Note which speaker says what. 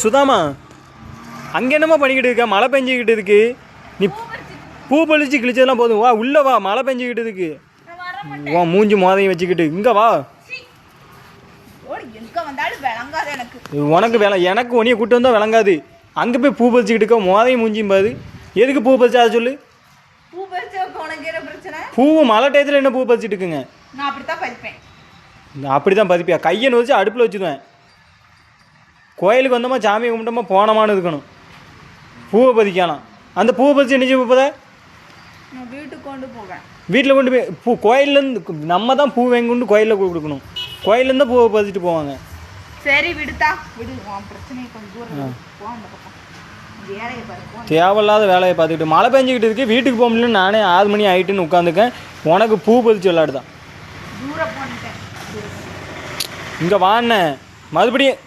Speaker 1: சுதாமா, அங்கே என்னம்மா பண்ணிக்கிட்டு இருக்க? மழை பெஞ்சிக்கிட்டு இருக்கு. நீ பூ பறிச்சு கிழிச்சதெல்லாம் போதும், வா உள்ள வா. மழை பெஞ்சிக்கிட்டு இருக்கு. வா மூஞ்சி மோதையும் வச்சுக்கிட்டு இங்கே வா. உனக்கு எனக்கு உனியை கூட்டு வந்தால் விளங்காது. அங்கே போய் பூ பறிச்சுக்கிட்டு இருக்க, மோதையும் மூஞ்சியும் பாது. எதுக்கு பூ பறிச்சா அதை சொல்லு. பூ மழை டயத்தில் என்ன பூ பறிச்சுட்டு இருக்குங்க? அப்படி தான் பதிப்பியா? கையை நொதிச்சு அடுப்பில் வச்சுக்குவேன். கோயிலுக்கு வந்தோமா சாமியை கும்பிட்டோமா போனோமான்னு இருக்கணும். பூவை பதிக்கலாம். அந்த பூவை பதிச்சு என்ன செய்ய போதா?
Speaker 2: வீட்டுக்கு கொண்டு போவேன்.
Speaker 1: வீட்டில் கொண்டு போய் பூ கோயிலேருந்து நம்ம தான் பூ வாங்கி கொண்டு கோயிலில் கொடுக்கணும். கோயிலேருந்து பூவை பதிச்சுட்டு போவாங்க.
Speaker 2: சரி விடுதா, விடு. பிரச்சனை கொஞ்சம் தூரம் போ. அந்த பக்கம் வேலையை பார்ப்போம்.
Speaker 1: தேவையில்லாத வேலையை பார்த்துக்கிட்டு மழை பெஞ்சிக்கிட்டு இருக்கு. வீட்டுக்கு போக முடியல. நானே 6 மணி ஆகிட்டுன்னு உட்காந்துக்கேன். உனக்கு பூ பதிச்சு விளையாடுதான்.
Speaker 2: தூரம் போனிட்டேன்.
Speaker 1: இங்கே வாண்ணே மறுபடியும்